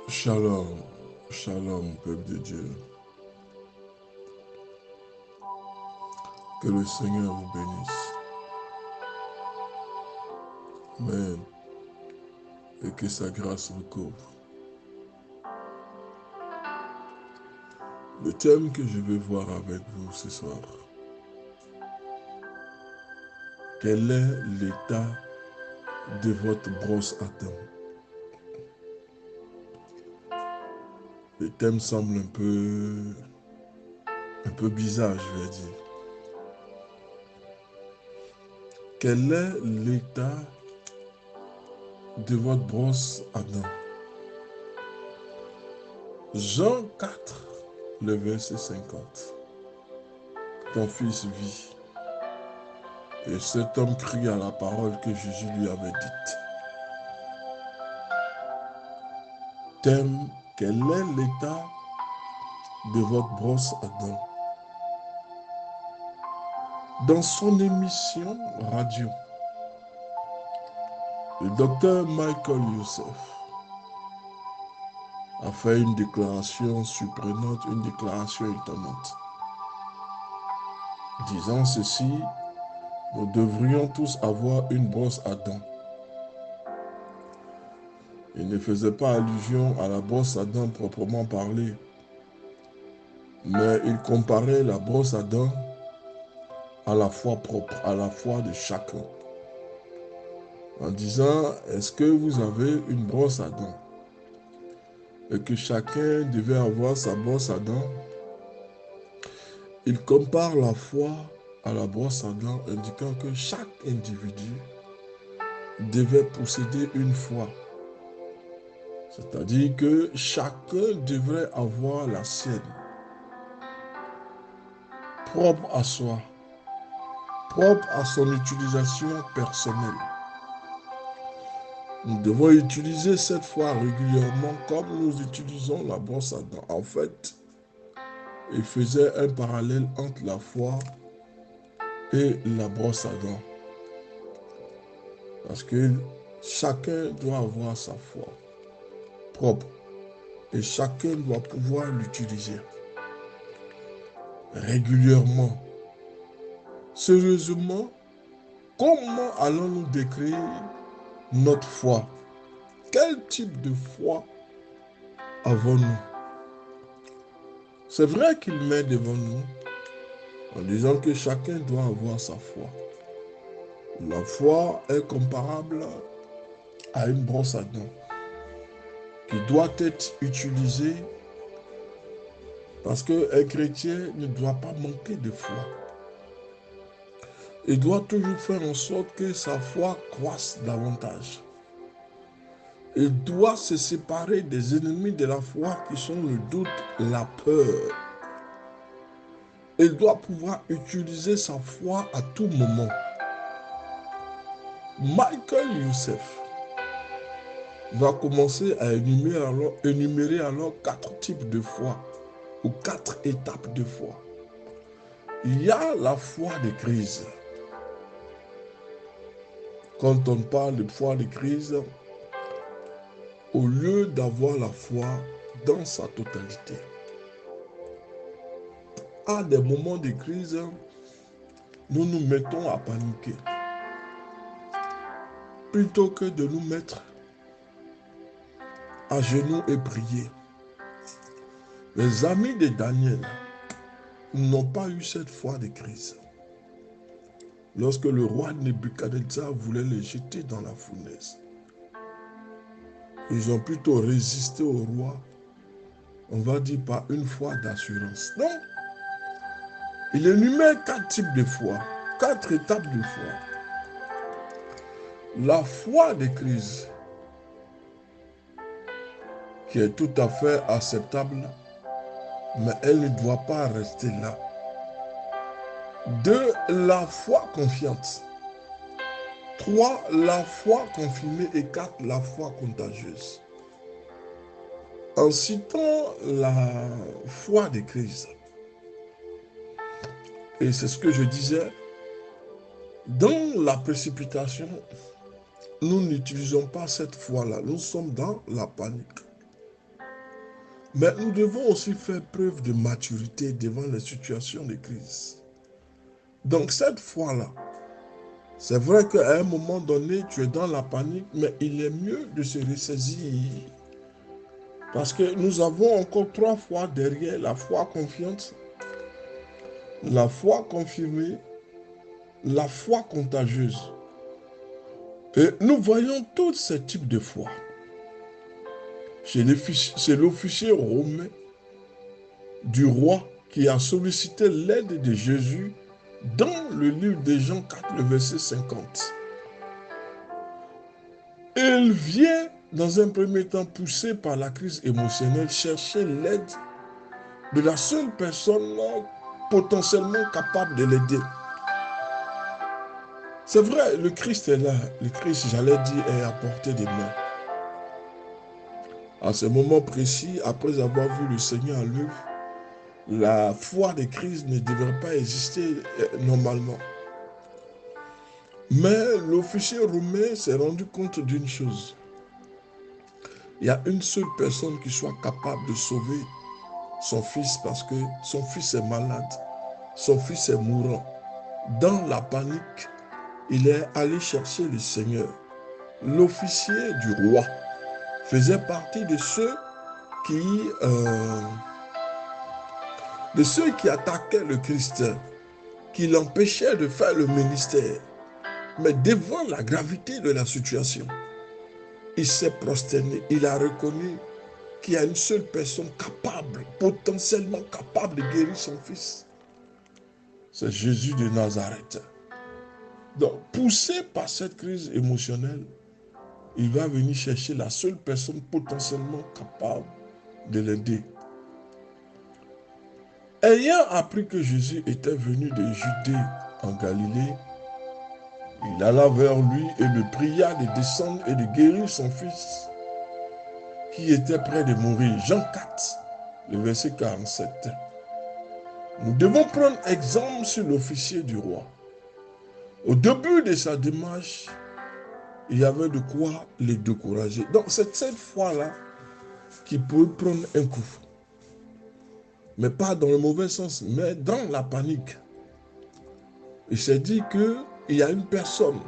Shalom, shalom, peuple de Dieu. Que le Seigneur vous bénisse. Amen. Et que sa grâce vous couvre. Le thème que je vais voir avec vous ce soir. Quel est l'état de votre brosse à dents? Le thème semble un peu bizarre, je vais dire. Quel est l'état de votre brosse à dents? Jean 4, le verset 50. Ton fils vit. Et cet homme crie à la parole que Jésus lui avait dite. Thème, quel est l'état de votre brosse à dents? Dans son émission radio, le docteur Michael Youssef a fait une déclaration surprenante, une déclaration étonnante. Disant ceci, nous devrions tous avoir une brosse à dents. Il ne faisait pas allusion à la brosse à dents proprement parlée, mais il comparait la brosse à dents à la fois propre, à la fois de chacun. En disant, est-ce que vous avez une brosse à dents? Et que chacun devait avoir sa brosse à dents. Il compare la foi à la brosse à dents, indiquant que chaque individu devait posséder une foi. C'est-à-dire que chacun devrait avoir la sienne, propre à soi, propre à son utilisation personnelle. Nous devons utiliser cette foi régulièrement comme nous utilisons la brosse à dents. En fait, il faisait un parallèle entre la foi et la brosse à dents. Parce que chacun doit avoir sa foi propre et chacun doit pouvoir l'utiliser régulièrement. Sérieusement, comment allons-nous décrire notre foi? Quel type de foi avons-nous? C'est vrai qu'il met devant nous en disant que chacun doit avoir sa foi. La foi est comparable à une brosse à dents qui doit être utilisée parce qu'un chrétien ne doit pas manquer de foi. Il doit toujours faire en sorte que sa foi croisse davantage. Il doit se séparer des ennemis de la foi qui sont le doute, la peur. Il doit pouvoir utiliser sa foi à tout moment. Michael Youssef va commencer à énumérer alors 4 types de foi ou 4 étapes de foi. Il y a la foi de crise. Quand on parle de foi de crise, au lieu d'avoir la foi dans sa totalité, à des moments de crise, nous nous mettons à paniquer. Plutôt que de nous mettre à genoux et prier. Les amis de Daniel n'ont pas eu cette foi de crise. Lorsque le roi Nebuchadnezzar voulait les jeter dans la fournaise, ils ont plutôt résisté au roi, on va dire par une foi d'assurance. Non, il énumère 4 types de foi, 4 étapes de foi. La foi de crise, qui est tout à fait acceptable, mais elle ne doit pas rester là. 2, la foi confiante. 3, la foi confirmée. Et 4, la foi contagieuse. En citant la foi de crise, et c'est ce que je disais, dans la précipitation, nous n'utilisons pas cette foi-là. Nous sommes dans la panique. Mais nous devons aussi faire preuve de maturité devant les situations de crise. Donc cette foi-là, c'est vrai qu'à un moment donné, tu es dans la panique, mais il est mieux de se ressaisir. Parce que nous avons encore 3 fois derrière la foi confiante, la foi confirmée, la foi contagieuse. Et nous voyons tous ces types de foi. C'est l'officier romain du roi qui a sollicité l'aide de Jésus dans le livre de Jean 4, le verset 50. Il vient, dans un premier temps, poussé par la crise émotionnelle, chercher l'aide de la seule personne potentiellement capable de l'aider. C'est vrai, le Christ est là. Le Christ, j'allais dire, est à portée des mains. À ce moment précis, après avoir vu le Seigneur à l'œuvre, la foi de Christ ne devrait pas exister normalement. Mais l'officier romain s'est rendu compte d'une chose. Il y a une seule personne qui soit capable de sauver son fils parce que son fils est malade, son fils est mourant. Dans la panique, il est allé chercher le Seigneur. L'officier du roi faisait partie de ceux qui attaquaient le Christ, qui l'empêchaient de faire le ministère. Mais devant la gravité de la situation, il s'est prosterné, il a reconnu qu'il y a une seule personne capable, potentiellement capable de guérir son fils. C'est Jésus de Nazareth. Donc, poussé par cette crise émotionnelle, il va venir chercher la seule personne potentiellement capable de l'aider. Ayant appris que Jésus était venu de Judée en Galilée, il alla vers lui et le pria de descendre et de guérir son fils qui était près de mourir. Jean 4, le verset 47. Nous devons prendre exemple sur l'officier du roi. Au début de sa démarche, il y avait de quoi les décourager. Donc c'est cette foi-là qui peut prendre un coup. Mais pas dans le mauvais sens, mais dans la panique. Il s'est dit qu'il y a une personne.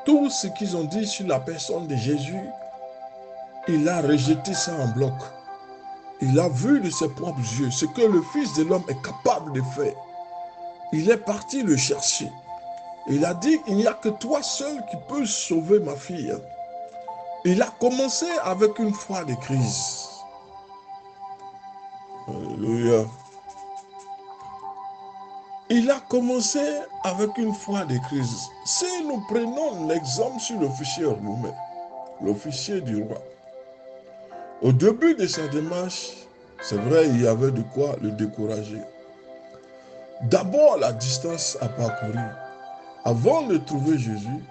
Tout ce qu'ils ont dit sur la personne de Jésus, il a rejeté ça en bloc. Il a vu de ses propres yeux ce que le Fils de l'homme est capable de faire. Il est parti le chercher. Il a dit, il n'y a que toi seul qui peux sauver ma fille. Il a commencé avec une foi de crise. Alléluia. Il a commencé avec une foi de crise. Si nous prenons l'exemple sur l'officier romain, l'officier du roi, au début de sa démarche, c'est vrai, il y avait de quoi le décourager. D'abord, la distance à parcourir avant de trouver Jésus.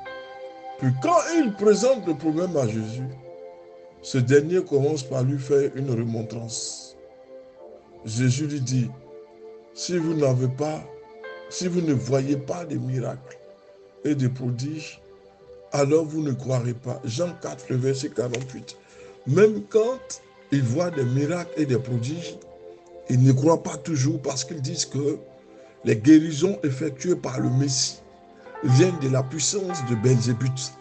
Puis quand il présente le problème à Jésus, ce dernier commence par lui faire une remontrance. Jésus lui dit, si vous ne voyez pas de miracles et de prodiges, alors vous ne croirez pas. Jean 4, le verset 48. Même quand ils voient des miracles et des prodiges, ils ne croient pas toujours parce qu'ils disent que les guérisons effectuées par le Messie viennent de la puissance de Belzébuth.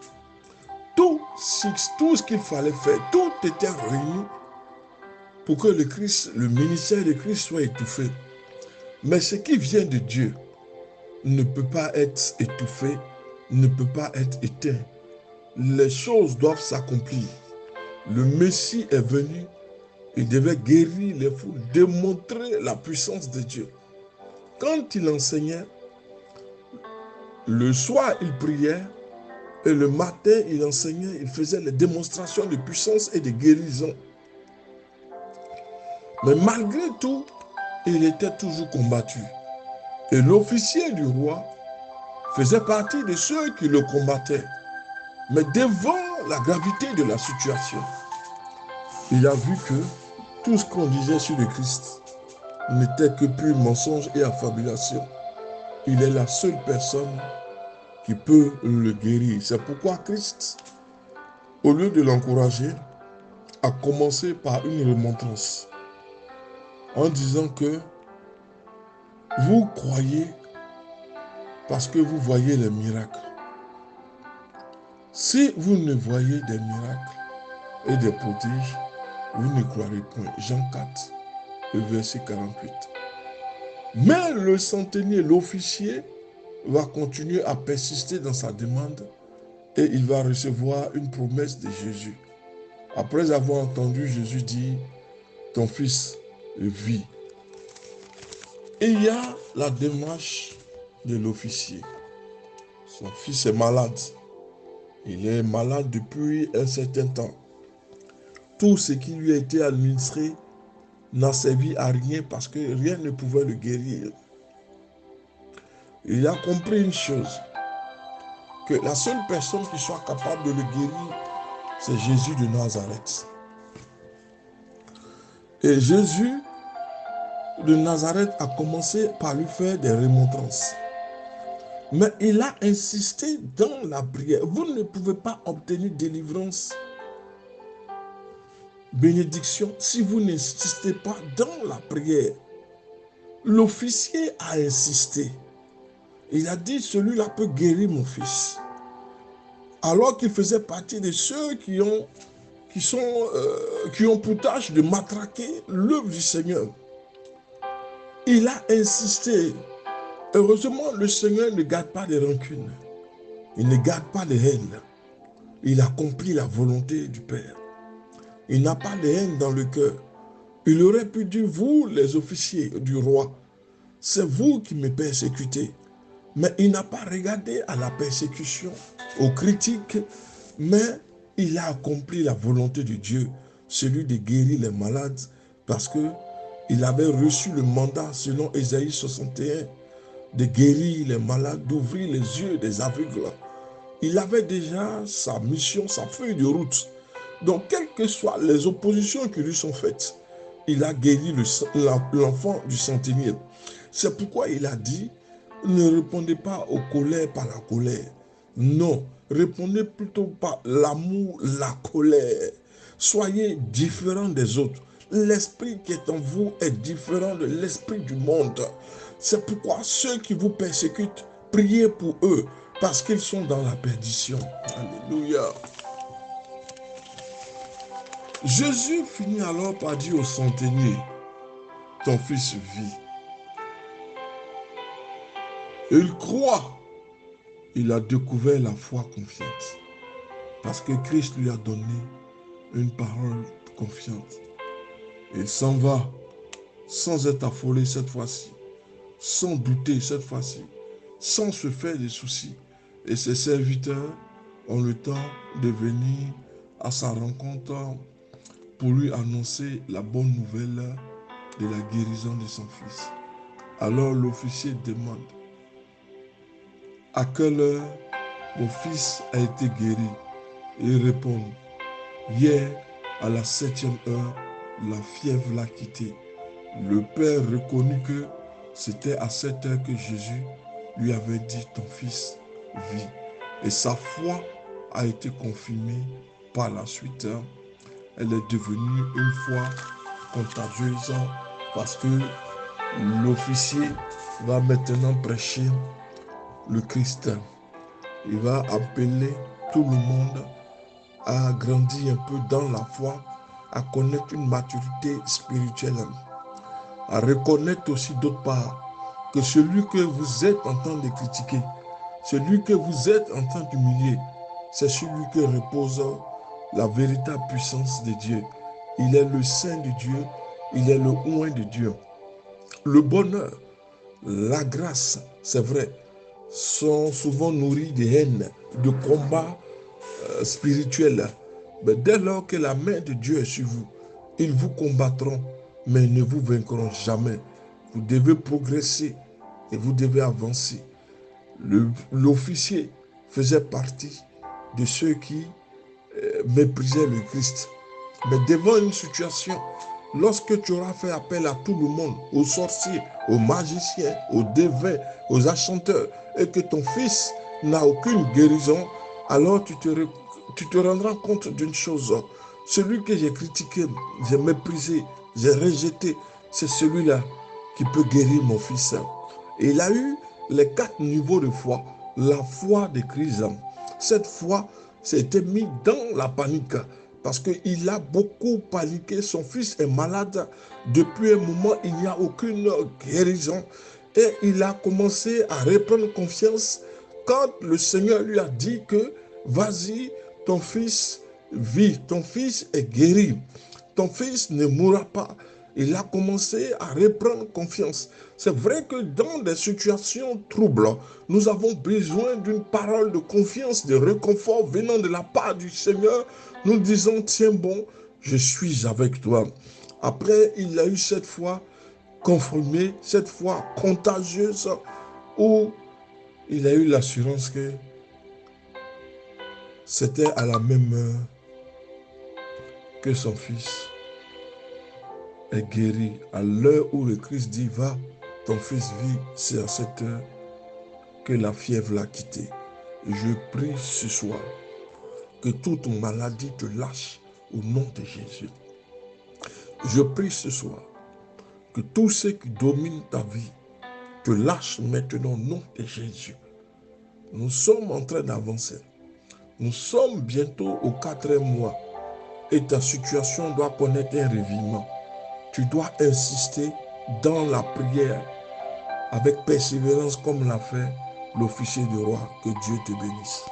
Tout ce qu'il fallait faire, tout était réuni pour que le ministère de Christ soit étouffé. Mais ce qui vient de Dieu ne peut pas être étouffé, ne peut pas être éteint. Les choses doivent s'accomplir. Le Messie est venu, il devait guérir les foules, démontrer la puissance de Dieu. Quand il enseignait, le soir il priait et le matin il enseignait, il faisait les démonstrations de puissance et de guérison. Mais malgré tout, il était toujours combattu. Et l'officier du roi faisait partie de ceux qui le combattaient. Mais devant la gravité de la situation, il a vu que tout ce qu'on disait sur le Christ n'était que pur mensonge et affabulation. Il est la seule personne qui peut le guérir. C'est pourquoi Christ, au lieu de l'encourager, a commencé par une remontrance en disant que vous croyez parce que vous voyez les miracles. Si vous ne voyez des miracles et des prodiges, vous ne croirez point. Jean 4, le verset 48. Mais le centenier, l'officier, va continuer à persister dans sa demande et il va recevoir une promesse de Jésus. Après avoir entendu Jésus dire, ton fils vit. Et il y a la démarche de l'officier. Son fils est malade. Il est malade depuis un certain temps. Tout ce qui lui a été administré n'a servi à rien parce que rien ne pouvait le guérir. Il a compris une chose, que la seule personne qui soit capable de le guérir, c'est Jésus de Nazareth. Et Jésus de Nazareth a commencé par lui faire des remontrances. Mais il a insisté dans la prière. Vous ne pouvez pas obtenir délivrance, bénédiction, si vous n'insistez pas dans la prière. L'officier a insisté. Il a dit, celui-là peut guérir mon fils. Alors qu'il faisait partie de ceux qui ont pour tâche de matraquer l'œuvre du Seigneur. Il a insisté. Heureusement, le Seigneur ne garde pas de rancune. Il ne garde pas de haine. Il accomplit la volonté du Père. Il n'a pas de haine dans le cœur. Il aurait pu dire, vous, les officiers du roi, c'est vous qui me persécutez. Mais il n'a pas regardé à la persécution, aux critiques, mais il a accompli la volonté de Dieu, celui de guérir les malades, parce qu'il avait reçu le mandat, selon Ésaïe 61, de guérir les malades, d'ouvrir les yeux des aveugles. Il avait déjà sa mission, sa feuille de route. Donc, quelles que soient les oppositions qui lui sont faites, il a guéri l'enfant du centenier. C'est pourquoi il a dit, ne répondez pas aux colères par la colère. Non, répondez plutôt par l'amour, la colère. Soyez différents des autres. L'esprit qui est en vous est différent de l'esprit du monde. C'est pourquoi ceux qui vous persécutent, priez pour eux, parce qu'ils sont dans la perdition. Alléluia. Jésus finit alors par dire au centenier, ton fils vit. Il croit. Il a découvert la foi confiante. Parce que Christ lui a donné une parole confiante. Il s'en va sans être affolé cette fois-ci, sans douter cette fois-ci, sans se faire des soucis. Et ses serviteurs ont le temps de venir à sa rencontre pour lui annoncer la bonne nouvelle de la guérison de son fils. Alors l'officier demande, à quelle heure mon fils a été guéri? Il répond, hier à la 7e heure, la fièvre l'a quitté. Le père reconnut que c'était à cette heure que Jésus lui avait dit, ton fils vit. Et sa foi a été confirmée par la suite. Elle est devenue une foi contagieuse parce que l'officier va maintenant prêcher le Christ. Il va appeler tout le monde à grandir un peu dans la foi, à connaître une maturité spirituelle, à reconnaître aussi d'autre part que celui que vous êtes en train de critiquer, celui que vous êtes en train d'humilier, c'est celui que repose la véritable puissance de Dieu. Il est le Saint de Dieu, il est le oint de Dieu. Le bonheur, la grâce, c'est vrai, sont souvent nourris de haine, de combats spirituels. Mais dès lors que la main de Dieu est sur vous, ils vous combattront, mais ne vous vaincront jamais. Vous devez progresser et vous devez avancer. L'officier faisait partie de ceux qui méprisaient le Christ. Mais devant une situation, lorsque tu auras fait appel à tout le monde, aux sorciers, aux magiciens, aux devins, aux enchanteurs, et que ton fils n'a aucune guérison, alors tu te rendras compte d'une chose, Celui que j'ai critiqué, j'ai méprisé, j'ai rejeté, c'est celui-là qui peut guérir mon fils. Et il a eu les 4 niveaux de foi. La foi de Chrysom. Cette foi s'était mise dans la panique parce qu'il a beaucoup paniqué. Son fils est malade. Depuis un moment, il n'y a aucune guérison. Et il a commencé à reprendre confiance quand le Seigneur lui a dit que vas-y, ton fils vit, ton fils est guéri, ton fils ne mourra pas. Il a commencé à reprendre confiance. C'est vrai que dans des situations troubles, nous avons besoin d'une parole de confiance, de réconfort venant de la part du Seigneur. Nous disons, tiens bon, je suis avec toi. Après, il a eu cette foi confirmée, cette foi contagieuse, où il a eu l'assurance que c'était à la même heure que son fils est guéri. À l'heure où le Christ dit, va, ton fils vit, c'est à cette heure que la fièvre l'a quitté. Je prie ce soir que toute maladie te lâche au nom de Jésus. Je prie ce soir que tout ce qui domine ta vie te lâche maintenant au nom de Jésus. Nous sommes en train d'avancer. Nous sommes bientôt au 4e mois et ta situation doit connaître un revirement. Tu dois insister dans la prière avec persévérance comme l'a fait l'officier du roi. Que Dieu te bénisse.